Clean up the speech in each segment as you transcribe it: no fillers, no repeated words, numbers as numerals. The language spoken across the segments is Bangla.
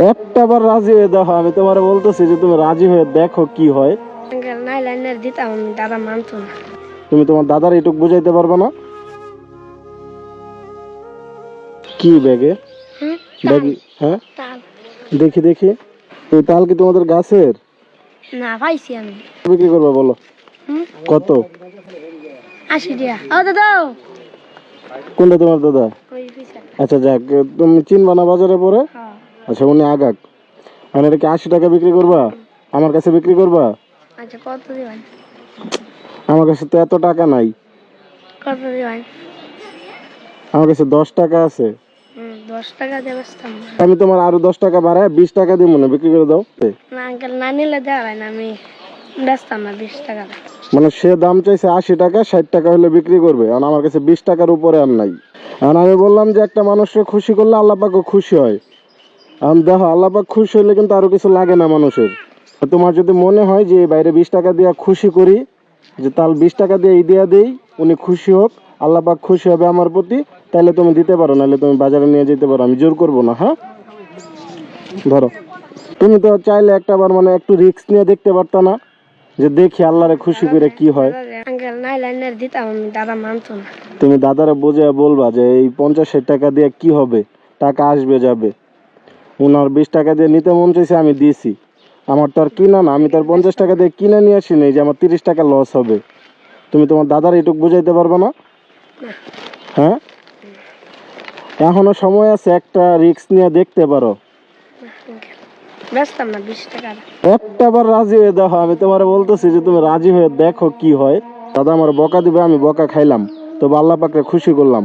একটা বার রাজি হয়ে দেখো, আমি তোমার বলতেছি যে তুমি রাজি হয়ে দেখো কি হয়। নাই লাইনের দিতাম, দাদা মানতো না। তুমি তোমার দাদার এটুক বুঝাইতে পারবে না? কি ব্যাগে? ব্যাগে? হ্যাঁ, তাল দেখি দেখি। এই তাল কি তোমাদের গাছের? না পাইছি আমি। বিক্রি করবে বলো? কত? 80 টাকা। ও দাদা, কোনটা তোমার দাদা? ওই পিছে। আচ্ছা যাক, তুমি চিনবা না বাজারে পরে? হ্যাঁ। আচ্ছা উনি আগাক। মানে এটা কি 80 টাকা বিক্রি করবা? আমার কাছে বিক্রি করবা? আচ্ছা কত দিবেন? আমার কাছে তো এত টাকা নাই। কত দিবেন? আমার কাছে 10 টাকা আছে। 10 টাকা দিয়ে বেচতাম না। আমি তোমার আরো 10 টাকা বাড়ায় 20 টাকা দিব, না বিক্রি করে দাও। না আঙ্কেল, না নিলে দেওয়া হয় না, আমি বেচতাম না 20 টাকা। মানে সে দাম চাইছে 80 টাকা, 60 টাকা হলে বিক্রি করবে, আর আমার কাছে 20 টাকার উপরে আর নাই। আর আমি বললাম যে একটা মানুষকে খুশি করলে আল্লাহ পাকও খুশি হয়। আর দেখো, আল্লাহ পাক খুশি হলে কিন্তু আরো কিছু লাগে না মানুষের। তোমার যদি মনে হয় যে বাইরে 20 টাকা দিয়ে খুশি করি, যে তাল 20 টাকা দিয়ে এই দিয়া দেই, উনি খুশি হোক, আল্লাহ পাক খুশি হবে আমার প্রতি, তাহলে তুমি দিতে পারো, নাহলে তুমি বাজারে নিয়ে যেতে পারো, আমি জোর করবো না। হ্যাঁ, ধরো। তুমি তো চাইলে একটা বার মানে একটু রিস্ক নিয়ে দেখতে পারতো না, যে দেখি আল্লাহরে খুশি করে কি হয়। আঙ্কেল নাই লাইনের দিতাম, দাদা মানতো না। তুমি দাদারে বোঝা বলবা যে এই 50-60 টাকা দিয়ে কি হবে, টাকা আসবে যাবে। উনার 20 টাকা দিয়ে নিতে মন চাইছে, আমি দিয়েছি। আমার তো আর কিনা না, আমি তার 50 টাকা দিয়ে কিনে নিয়ে আসি নাই যে আমার 30 টাকা লস হবে। তুমি তোমার দাদার এটুক বুঝাইতে পারবে না? হ্যাঁ, এখনো সময় আছে, একটা রিস্ক নিয়ে দেখতে পারো। বেচতাম না 20 টাকা। একটা বার রাজি হয়ে দেখো, আমি তোমার বলতেছি যে তুমি রাজি হয়ে দেখো কি হয়। দাদা আমার বকা দিবে, আমি বকা খাইলাম, তবে আল্লাহ পাককে খুশি করলাম।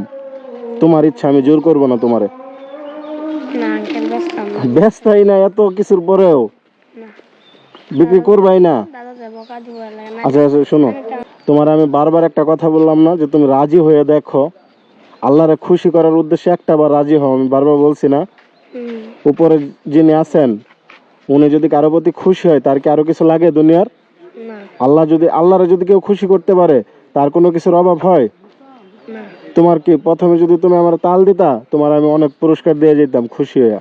তোমার ইচ্ছা, আমি জোর করবো না তোমারে। না আঙ্কেল, বেচতাম না। ব্যস্তাই না, এত কিছুর পরেও না। বিক্রি করবাই না? দাদা যে বকা দিব না। আচ্ছা আচ্ছা শোনো, তোমার আমি বারবার একটা কথা বললাম না যে তুমি রাজি হয়ে দেখো? আল্লাহরে খুশি করার উদ্দেশ্যে একটা বার রাজি হও, আমি বারবার বলছি না? উপরে যিনি আছেন, উনি যদি কারো প্রতি খুশি হয়, তার কি আরো কিছু লাগে দুনিয়ার? না। আল্লাহরে যদি কেউ খুশি করতে পারে, তার কোনো কিছুর অভাব হয়? না। তোমার কি প্রথমে যদি তুমি আমার তাল দিতা, তোমার আমি অনেক পুরস্কার দিয়ে যেতাম খুশি হইয়া।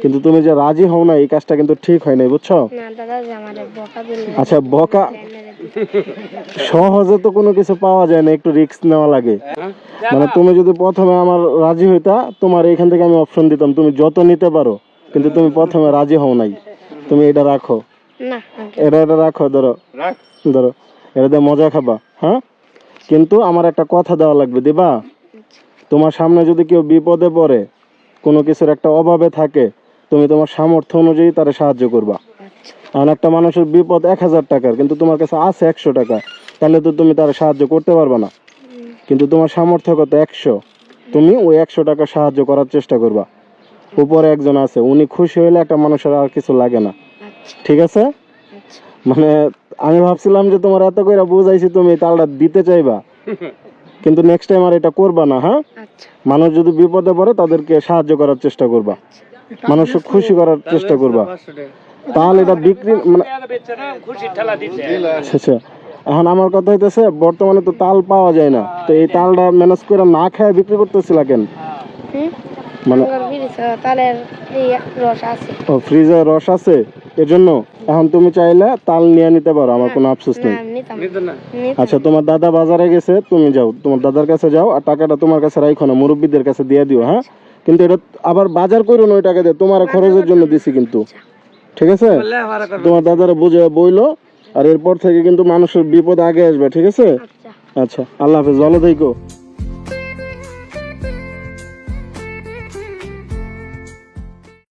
কিন্তু তুমি যে রাজি হও না, এই কাজটা কিন্তু ঠিক হয় নাই, বুঝছো? না দাদা যে আমারে বকা দিলে। আচ্ছা বকা, সহজে তো কোনো কিছু পাওয়া যায় না, একটু রিস্ক নেওয়া লাগে। মানে তুমি যদি প্রথমে আমার রাজি হইতা, তোমার এখান থেকে আমি অপশন দিতাম, তুমি যত নিতে পারো, কিন্তু তুমি প্রথমে রাজি হও নাই। তুমি এটা রাখো, না এটা রাখো, ধরো ধরো, এটা দিয়ে মজা খাবা। হ্যাঁ, কিন্তু আমার একটা কথা দেওয়া লাগবে, দিবা? তোমার সামনে যদি কেউ বিপদে পড়ে, কোনো কিছুর একটা অভাবে থাকে, তুমি তোমার সামর্থ্য অনুযায়ী তারা সাহায্য করবা। আর একটা মানুষের বিপদ 1000 টাকার, কিন্তু তোমার কাছে আছে 100 টাকা, তাহলে তো তুমি তার সাহায্য করতে পারবা না। কিন্তু তোমার সামর্থ্য কত? 100, তুমি ওই 100 টাকা সাহায্য করার চেষ্টা করবা। উপরে একজন আছে, উনি খুশি হইলে একটা মানুষের আর কিছু লাগে না। ঠিক আছে? মানে আমি ভাবছিলাম যে তোমার এত করে বুঝাইছি, তুমি তালটা দিতে চাইবা, কিন্তু নেক্সট টাইম আর এটা করবা না। হ্যাঁ, মানুষ যদি বিপদে পড়ে, তাদেরকে সাহায্য করার চেষ্টা করবা, মানুষকে খুশি করার চেষ্টা করবা। তাহলে এটা বিক্রি মানে আচ্ছা। এখন আমার কথা হইতেছে, বর্তমানে তো তাল পাওয়া যায় না, তো এই তালটা ম্যানেজ করে না খায় বিক্রি করতেছিল কেন? মানে তালের রস আছে, ও ফ্রিজে রস আছে, এজন্য। এখন তুমি চাইলে তাল নিয়ে নিতে পারো, আমার কোনো আফসোস নেই। আচ্ছা, তোমার দাদা বাজারে গেছে, তুমি যাও, তোমার দাদার কাছে যাও, আর টাকাটা তোমার কাছে রাখো না, মুরব্বীদের কাছে দিয়ে দিও। হ্যাঁ, কিন্তু এটা আবার বাজার করো না ওই টাকা দিয়ে, তোমার খরচের জন্য দিছি কিন্তু। ঠিক আছে? তোমার দাদারা বুঝে বইলো, আর এরপর থেকে কিন্তু মানুষের বিপদ আগে আসবে। ঠিক আছে? আচ্ছা, আল্লাহ হাফেজ, ভালো থেকো।